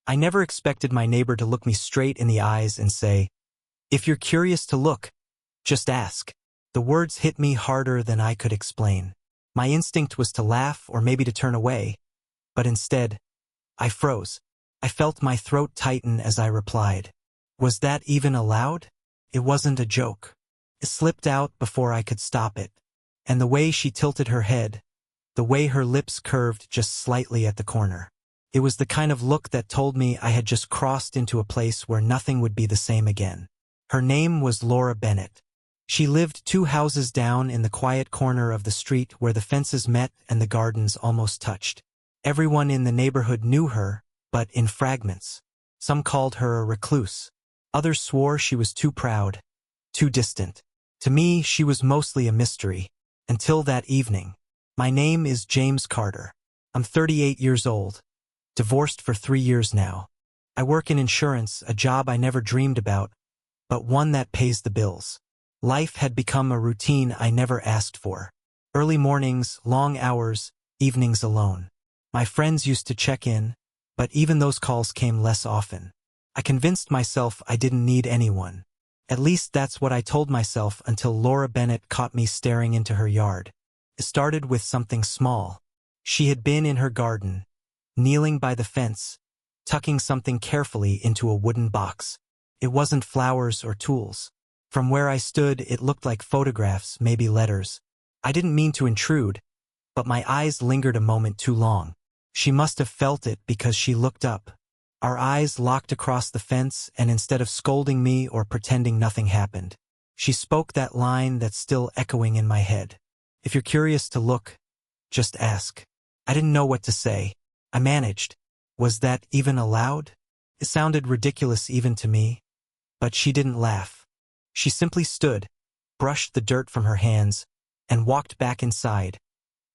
I never expected my neighbor to look me straight in the eyes and say, "If you're curious to look, just ask." The words hit me harder than I could explain. My instinct was to laugh or maybe to turn away, but instead, I froze. I felt my throat tighten as I replied. Was that even allowed? It wasn't a joke. It slipped out before I could stop it. And the way she tilted her head, the way her lips curved just slightly at the corner. It was the kind of look that told me I had just crossed into a place where nothing would be the same again. Her name was Laura Bennett. She lived 2 houses down in the quiet corner of the street where the fences met and the gardens almost touched. Everyone in the neighborhood knew her, but in fragments. Some called her a recluse. Others swore she was too proud, too distant. To me, she was mostly a mystery. Until that evening. My name is James Carter. I'm 38 years old. Divorced for 3 years now. I work in insurance, a job I never dreamed about, but one that pays the bills. Life had become a routine I never asked for. Early mornings, long hours, evenings alone. My friends used to check in, but even those calls came less often. I convinced myself I didn't need anyone. At least that's what I told myself until Laura Bennett caught me staring into her yard. It started with something small. She had been in her garden, kneeling by the fence, tucking something carefully into a wooden box. It wasn't flowers or tools. From where I stood, it looked like photographs, maybe letters. I didn't mean to intrude, but my eyes lingered a moment too long. She must have felt it because she looked up. Our eyes locked across the fence, and instead of scolding me or pretending nothing happened, she spoke that line that's still echoing in my head. If you're curious to look, just ask. I didn't know what to say. I managed. Was that even allowed? It sounded ridiculous even to me. But she didn't laugh. She simply stood, brushed the dirt from her hands, and walked back inside,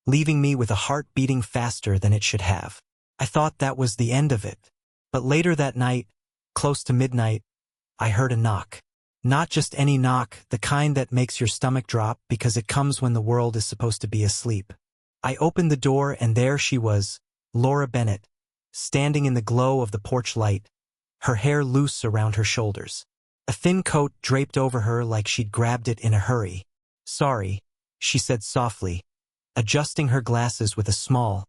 leaving me with a heart beating faster than it should have. I thought that was the end of it. But later that night, close to midnight, I heard a knock. Not just any knock, the kind that makes your stomach drop because it comes when the world is supposed to be asleep. I opened the door and there she was, Laura Bennett, standing in the glow of the porch light, her hair loose around her shoulders. A thin coat draped over her like she'd grabbed it in a hurry. "Sorry," she said softly, adjusting her glasses with a small,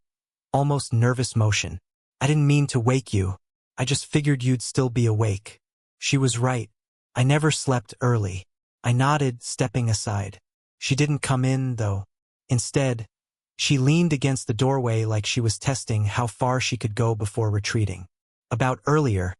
almost nervous motion. "I didn't mean to wake you. I just figured you'd still be awake." She was right. I never slept early. I nodded, stepping aside. She didn't come in, though. Instead, she leaned against the doorway like she was testing how far she could go before retreating. "About earlier,"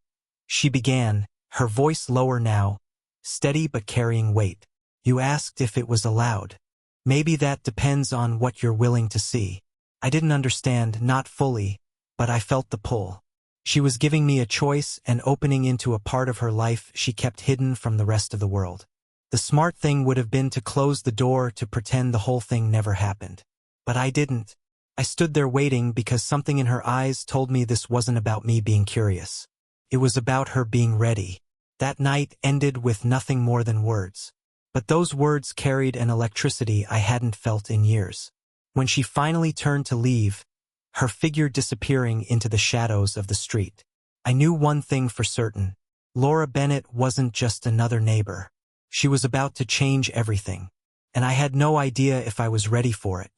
she began, her voice lower now, steady but carrying weight. "You asked if it was allowed. Maybe that depends on what you're willing to see." I didn't understand, not fully, but I felt the pull. She was giving me a choice and opening into a part of her life she kept hidden from the rest of the world. The smart thing would have been to close the door to pretend the whole thing never happened. But I didn't. I stood there waiting because something in her eyes told me this wasn't about me being curious. It was about her being ready. That night ended with nothing more than words. But those words carried an electricity I hadn't felt in years. When she finally turned to leave, her figure disappearing into the shadows of the street, I knew one thing for certain. Laura Bennett wasn't just another neighbor. She was about to change everything. And I had no idea if I was ready for it.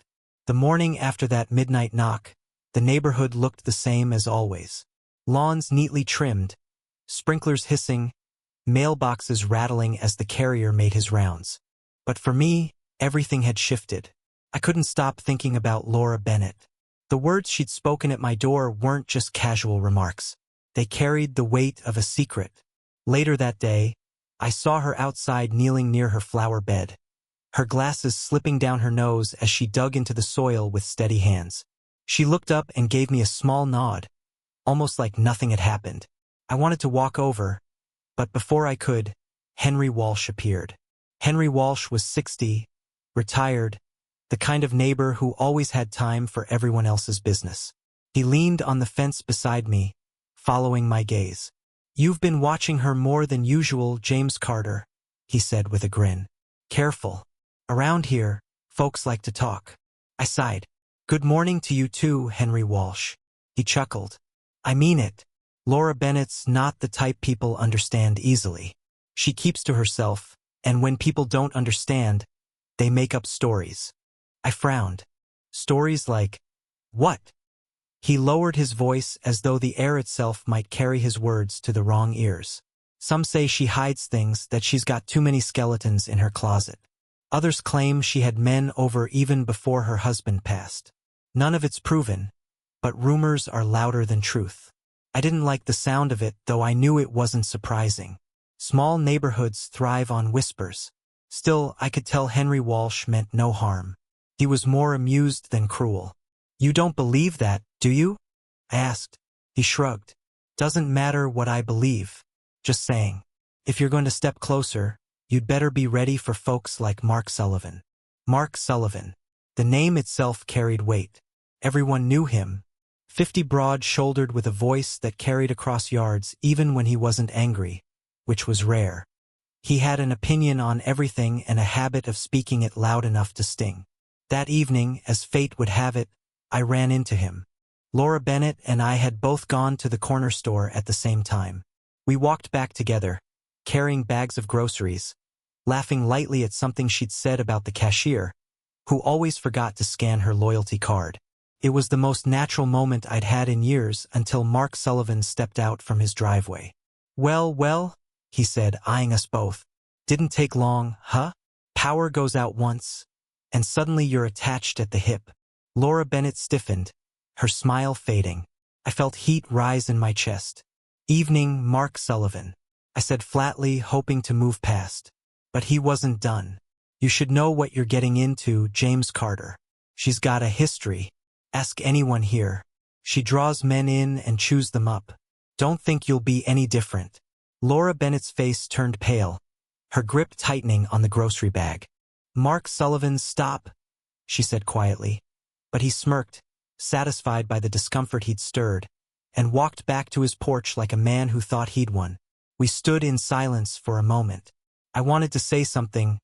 The morning after that midnight knock, the neighborhood looked the same as always. Lawns neatly trimmed, sprinklers hissing, mailboxes rattling as the carrier made his rounds. But for me, everything had shifted. I couldn't stop thinking about Laura Bennett. The words she'd spoken at my door weren't just casual remarks. They carried the weight of a secret. Later that day, I saw her outside kneeling near her flower bed, her glasses slipping down her nose as she dug into the soil with steady hands. She looked up and gave me a small nod, almost like nothing had happened. I wanted to walk over, but before I could, Henry Walsh appeared. Henry Walsh was 60, retired, the kind of neighbor who always had time for everyone else's business. He leaned on the fence beside me, following my gaze. "You've been watching her more than usual, James Carter," he said with a grin. "Careful. Around here, folks like to talk." I sighed. "Good morning to you too, Henry Walsh." He chuckled. "I mean it. Laura Bennett's not the type people understand easily. She keeps to herself, and when people don't understand, they make up stories. I frowned. Stories like, what? He lowered his voice as though the air itself might carry his words to the wrong ears. Some say she hides things, that she's got too many skeletons in her closet. Others claim she had men over even before her husband passed. None of it's proven, but rumors are louder than truth. I didn't like the sound of it, though I knew it wasn't surprising. Small neighborhoods thrive on whispers. Still, I could tell Henry Walsh meant no harm. He was more amused than cruel. You don't believe that, do you? I asked. He shrugged. Doesn't matter what I believe. Just saying. If you're going to step closer, you'd better be ready for folks like Mark Sullivan. Mark Sullivan. The name itself carried weight. Everyone knew him. 50 broad-shouldered with a voice that carried across yards even when he wasn't angry, which was rare. He had an opinion on everything and a habit of speaking it loud enough to sting. That evening, as fate would have it, I ran into him. Laura Bennett and I had both gone to the corner store at the same time. We walked back together, carrying bags of groceries, laughing lightly at something she'd said about the cashier, who always forgot to scan her loyalty card. It was the most natural moment I'd had in years until Mark Sullivan stepped out from his driveway. Well, he said, eyeing us both. Didn't take long, huh? Power goes out once, and suddenly you're attached at the hip. Laura Bennett stiffened, her smile fading. I felt heat rise in my chest. Evening, Mark Sullivan, I said flatly, hoping to move past. But he wasn't done. You should know what you're getting into, James Carter. She's got a history. Ask anyone here. She draws men in and chews them up. Don't think you'll be any different. Laura Bennett's face turned pale, her grip tightening on the grocery bag. Mark Sullivan, stop, she said quietly. But he smirked, satisfied by the discomfort he'd stirred, and walked back to his porch like a man who thought he'd won. We stood in silence for a moment. I wanted to say something,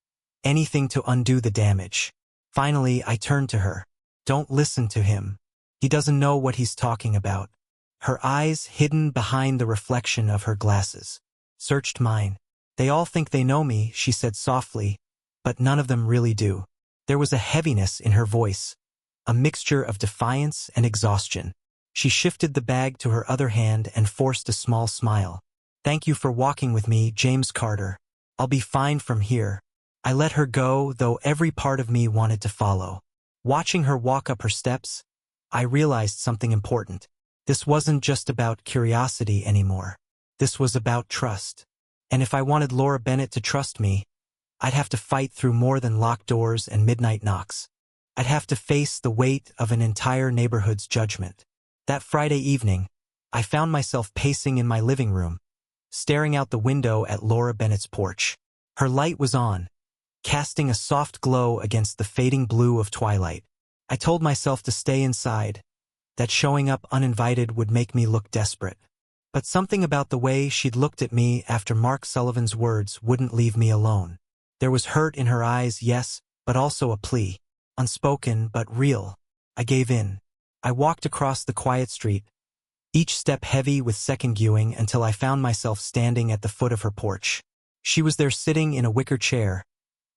anything to undo the damage. Finally, I turned to her. Don't listen to him. He doesn't know what he's talking about. Her eyes, hidden behind the reflection of her glasses, searched mine. They all think they know me, she said softly, but none of them really do. There was a heaviness in her voice, a mixture of defiance and exhaustion. She shifted the bag to her other hand and forced a small smile. Thank you for walking with me, James Carter. I'll be fine from here. I let her go, though every part of me wanted to follow. Watching her walk up her steps, I realized something important. This wasn't just about curiosity anymore. This was about trust. And if I wanted Laura Bennett to trust me, I'd have to fight through more than locked doors and midnight knocks. I'd have to face the weight of an entire neighborhood's judgment. That Friday evening, I found myself pacing in my living room, staring out the window at Laura Bennett's porch. Her light was on, casting a soft glow against the fading blue of twilight. I told myself to stay inside, that showing up uninvited would make me look desperate. But something about the way she'd looked at me after Mark Sullivan's words wouldn't leave me alone. There was hurt in her eyes, yes, but also a plea. Unspoken, but real. I gave in. I walked across the quiet street, each step heavy with second viewing until I found myself standing at the foot of her porch. She was there sitting in a wicker chair,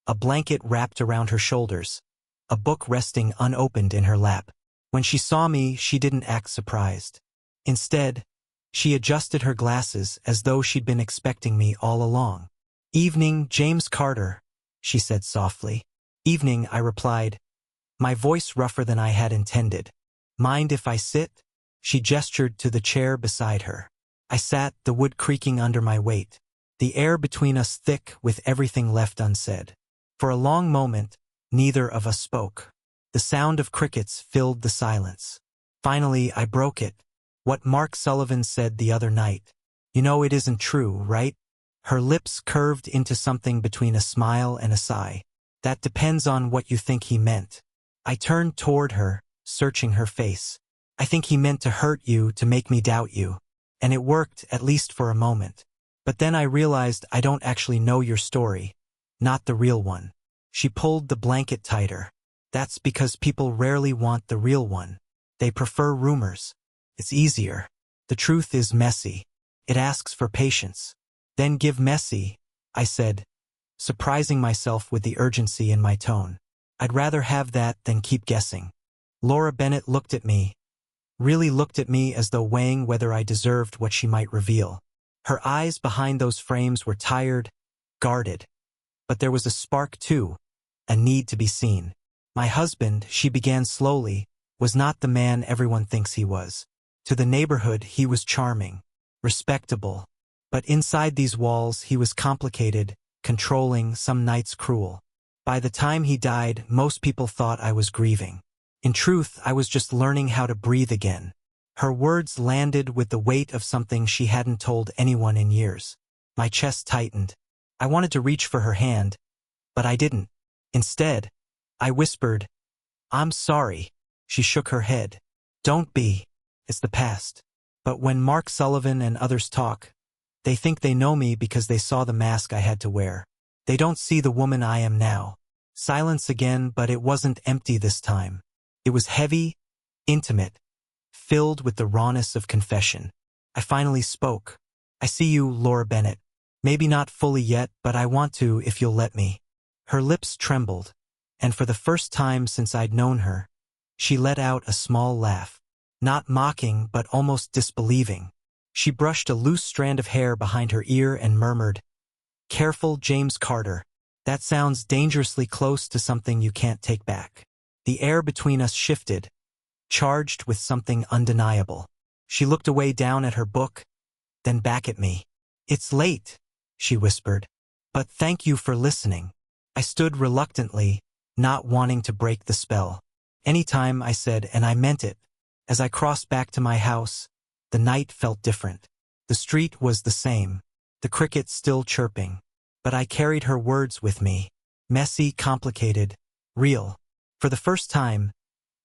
a blanket wrapped around her shoulders, a book resting unopened in her lap. When she saw me, she didn't act surprised. Instead, she adjusted her glasses as though she'd been expecting me all along. Evening, James Carter, she said softly. Evening, I replied, my voice rougher than I had intended. Mind if I sit? She gestured to the chair beside her. I sat, the wood creaking under my weight, the air between us thick with everything left unsaid. For a long moment, neither of us spoke. The sound of crickets filled the silence. Finally, I broke it. What Mark Sullivan said the other night. You know it isn't true, right? Her lips curved into something between a smile and a sigh. That depends on what you think he meant. I turned toward her, searching her face. I think he meant to hurt you, to make me doubt you. And it worked, at least for a moment. But then I realized I don't actually know your story. Not the real one. She pulled the blanket tighter. That's because people rarely want the real one. They prefer rumors. It's easier. The truth is messy. It asks for patience. Then give messy, I said, surprising myself with the urgency in my tone. I'd rather have that than keep guessing. Laura Bennett looked at me, really looked at me as though weighing whether I deserved what she might reveal. Her eyes behind those frames were tired, guarded. But there was a spark too, a need to be seen. My husband, she began slowly, was not the man everyone thinks he was. To the neighborhood, he was charming, respectable. But inside these walls, he was complicated, controlling, some nights cruel. By the time he died, most people thought I was grieving. In truth, I was just learning how to breathe again. Her words landed with the weight of something she hadn't told anyone in years. My chest tightened. I wanted to reach for her hand, but I didn't. Instead, I whispered, "I'm sorry." She shook her head. "Don't be. It's the past." But when Mark Sullivan and others talk, they think they know me because they saw the mask I had to wear. They don't see the woman I am now. Silence again, but it wasn't empty this time. It was heavy, intimate, filled with the rawness of confession. I finally spoke. "I see you, Laura Bennett. Maybe not fully yet, but I want to if you'll let me." Her lips trembled, and for the first time since I'd known her, she let out a small laugh. Not mocking, but almost disbelieving. She brushed a loose strand of hair behind her ear and murmured, "Careful, James Carter. That sounds dangerously close to something you can't take back." The air between us shifted, charged with something undeniable. She looked away down at her book, then back at me. "It's late," she whispered, "but thank you for listening." I stood reluctantly, not wanting to break the spell. "Anytime," I said, and I meant it. As I crossed back to my house, the night felt different. The street was the same, the crickets still chirping. But I carried her words with me. Messy, complicated, real. For the first time,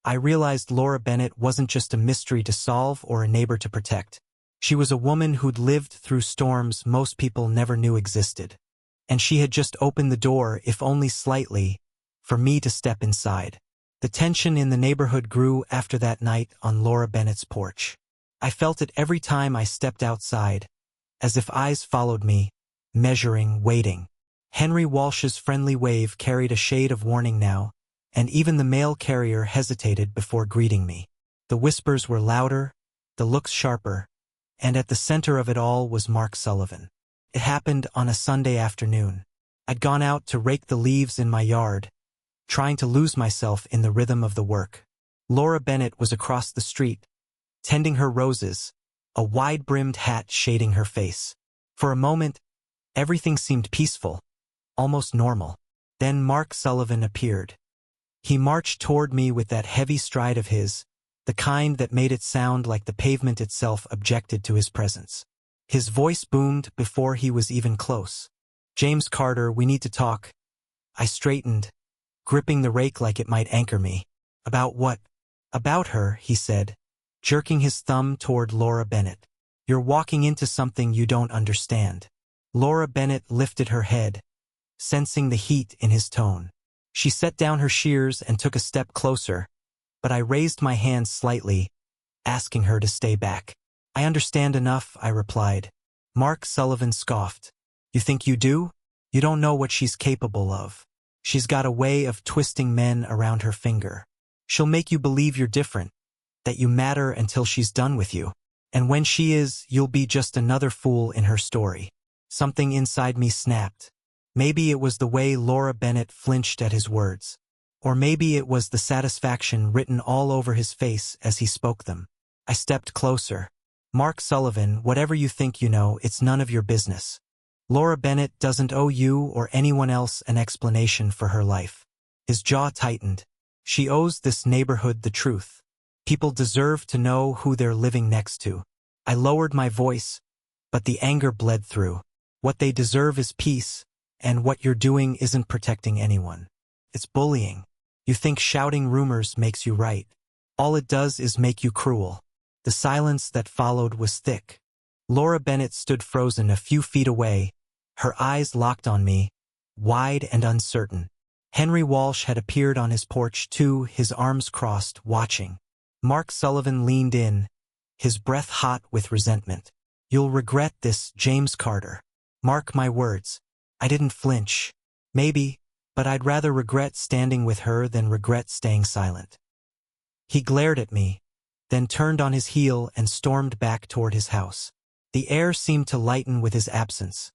I realized Laura Bennett wasn't just a mystery to solve or a neighbor to protect. She was a woman who'd lived through storms most people never knew existed. And she had just opened the door, if only slightly, for me to step inside. The tension in the neighborhood grew after that night on Laura Bennett's porch. I felt it every time I stepped outside, as if eyes followed me, measuring, waiting. Henry Walsh's friendly wave carried a shade of warning now, and even the mail carrier hesitated before greeting me. The whispers were louder, the looks sharper, and at the center of it all was Mark Sullivan. It happened on a Sunday afternoon. I'd gone out to rake the leaves in my yard, trying to lose myself in the rhythm of the work. Laura Bennett was across the street, tending her roses, a wide-brimmed hat shading her face. For a moment, everything seemed peaceful, almost normal. Then Mark Sullivan appeared. He marched toward me with that heavy stride of his, the kind that made it sound like the pavement itself objected to his presence. His voice boomed before he was even close. "James Carter, we need to talk." I straightened, gripping the rake like it might anchor me. "About what?" "About her," he said, jerking his thumb toward Laura Bennett. "You're walking into something you don't understand." Laura Bennett lifted her head, sensing the heat in his tone. She set down her shears and took a step closer, but I raised my hand slightly, asking her to stay back. "I understand enough," I replied. Mark Sullivan scoffed. "You think you do? You don't know what she's capable of. She's got a way of twisting men around her finger. She'll make you believe you're different, that you matter until she's done with you. And when she is, you'll be just another fool in her story." Something inside me snapped. Maybe it was the way Laura Bennett flinched at his words. Or maybe it was the satisfaction written all over his face as he spoke them. I stepped closer. "Mark Sullivan, whatever you think you know, it's none of your business. Laura Bennett doesn't owe you or anyone else an explanation for her life." His jaw tightened. "She owes this neighborhood the truth. People deserve to know who they're living next to." I lowered my voice, but the anger bled through. "What they deserve is peace, and what you're doing isn't protecting anyone. It's bullying. You think shouting rumors makes you right. All it does is make you cruel." The silence that followed was thick. Laura Bennett stood frozen a few feet away, her eyes locked on me, wide and uncertain. Henry Walsh had appeared on his porch too, his arms crossed, watching. Mark Sullivan leaned in, his breath hot with resentment. "You'll regret this, James Carter. Mark my words." I didn't flinch. Maybe, but I'd rather regret standing with her than regret staying silent. He glared at me, then turned on his heel and stormed back toward his house. The air seemed to lighten with his absence,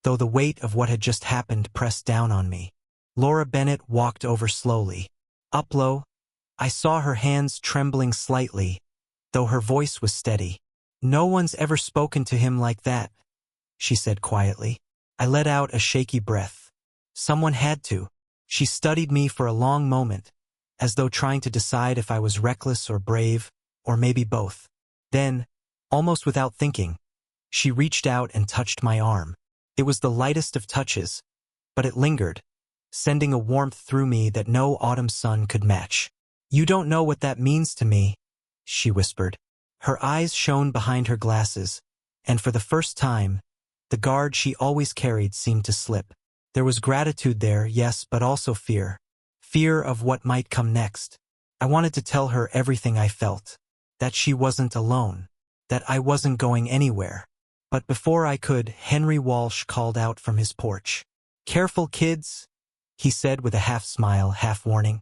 though the weight of what had just happened pressed down on me. Laura Bennett walked over slowly. Up low, I saw her hands trembling slightly, though her voice was steady. "No one's ever spoken to him like that," she said quietly. I let out a shaky breath. Someone had to. She studied me for a long moment, as though trying to decide if I was reckless or brave, or maybe both. Then, almost without thinking, she reached out and touched my arm. It was the lightest of touches, but it lingered, sending a warmth through me that no autumn sun could match. "You don't know what that means to me," she whispered. Her eyes shone behind her glasses, and for the first time, the guard she always carried seemed to slip. There was gratitude there, yes, but also fear. Fear of what might come next. I wanted to tell her everything I felt. That she wasn't alone. That I wasn't going anywhere. But before I could, Henry Walsh called out from his porch. "Careful, kids," he said with a half-smile, half-warning.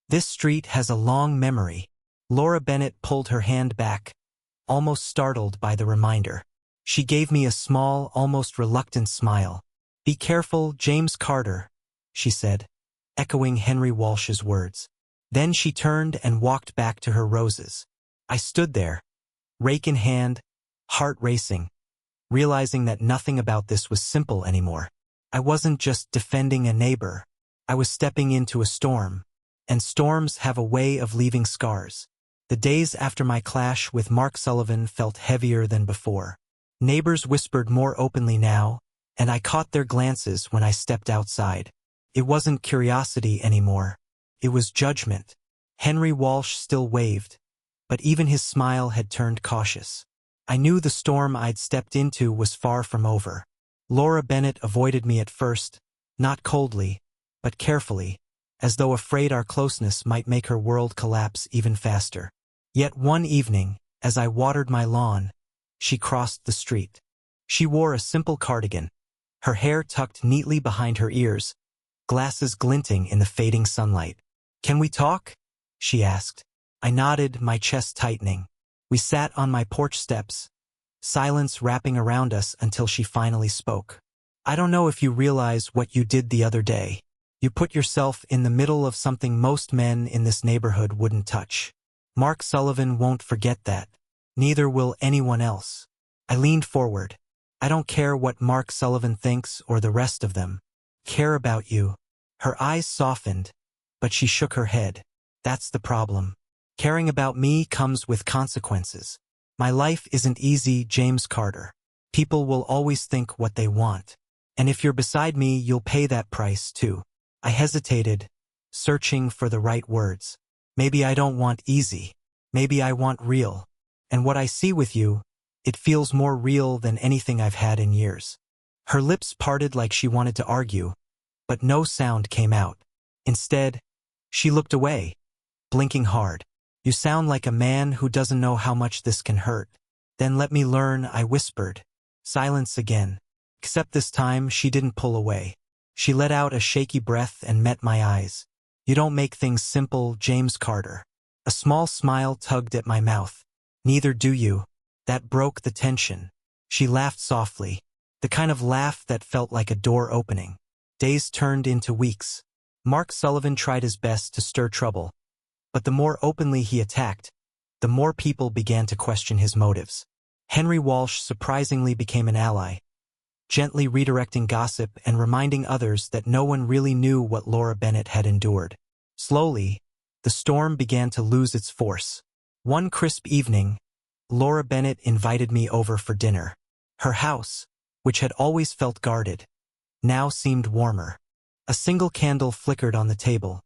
"This street has a long memory." Laura Bennett pulled her hand back, almost startled by the reminder. She gave me a small, almost reluctant smile. "Be careful, James Carter," she said, echoing Henry Walsh's words. Then she turned and walked back to her roses. I stood there, rake in hand, heart racing, realizing that nothing about this was simple anymore. I wasn't just defending a neighbor. I was stepping into a storm, and storms have a way of leaving scars. The days after my clash with Mark Sullivan felt heavier than before. Neighbors whispered more openly now, and I caught their glances when I stepped outside. It wasn't curiosity anymore. It was judgment. Henry Walsh still waved, but even his smile had turned cautious. I knew the storm I'd stepped into was far from over. Laura Bennett avoided me at first, not coldly, but carefully, as though afraid our closeness might make her world collapse even faster. Yet one evening, as I watered my lawn, she crossed the street. She wore a simple cardigan, her hair tucked neatly behind her ears, glasses glinting in the fading sunlight. "Can we talk?" she asked. I nodded, my chest tightening. We sat on my porch steps, silence wrapping around us until she finally spoke. "I don't know if you realize what you did the other day. You put yourself in the middle of something most men in this neighborhood wouldn't touch. Mark Sullivan won't forget that. Neither will anyone else." I leaned forward. "I don't care what Mark Sullivan thinks or the rest of them. Care about you." Her eyes softened, but she shook her head. "That's the problem. Caring about me comes with consequences. My life isn't easy, James Carter. People will always think what they want. And if you're beside me, you'll pay that price too." I hesitated, searching for the right words. Maybe I don't want easy. Maybe I want real. And what I see with you, it feels more real than anything I've had in years. Her lips parted like she wanted to argue, but no sound came out. Instead, she looked away, blinking hard. "You sound like a man who doesn't know how much this can hurt." "Then let me learn," I whispered. Silence again. Except this time, she didn't pull away. She let out a shaky breath and met my eyes. "You don't make things simple, James Carter." A small smile tugged at my mouth. "Neither do you." That broke the tension. She laughed softly, the kind of laugh that felt like a door opening. Days turned into weeks. Mark Sullivan tried his best to stir trouble, but the more openly he attacked, the more people began to question his motives. Henry Walsh surprisingly became an ally, gently redirecting gossip and reminding others that no one really knew what Laura Bennett had endured. Slowly, the storm began to lose its force. One crisp evening, Laura Bennett invited me over for dinner. Her house, which had always felt guarded, now seemed warmer. A single candle flickered on the table,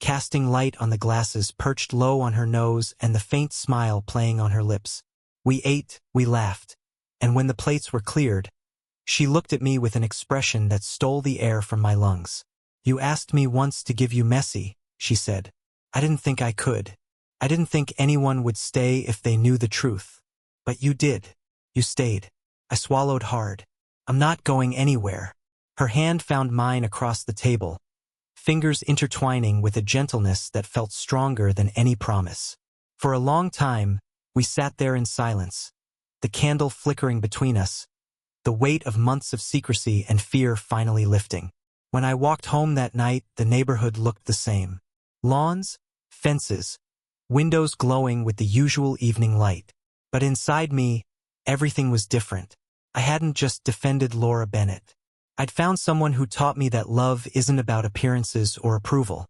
casting light on the glasses perched low on her nose and the faint smile playing on her lips. We ate, we laughed, and when the plates were cleared, she looked at me with an expression that stole the air from my lungs. "You asked me once to give you messy," she said. "I didn't think I could. I didn't think anyone would stay if they knew the truth. But you did. You stayed. I swallowed hard. I'm not going anywhere. Her hand found mine across the table, fingers intertwining with a gentleness that felt stronger than any promise. For a long time, we sat there in silence, the candle flickering between us, the weight of months of secrecy and fear finally lifting. When I walked home that night, the neighborhood looked the same. Lawns, fences, windows glowing with the usual evening light. But inside me, everything was different. I hadn't just defended Laura Bennett. I'd found someone who taught me that love isn't about appearances or approval.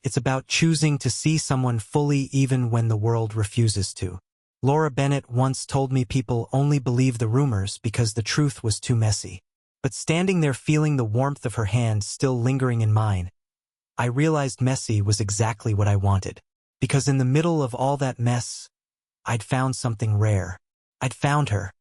It's about choosing to see someone fully even when the world refuses to. Laura Bennett once told me people only believe the rumors because the truth was too messy. But standing there feeling the warmth of her hand still lingering in mine, I realized messy was exactly what I wanted. Because in the middle of all that mess, I'd found something rare. I'd found her.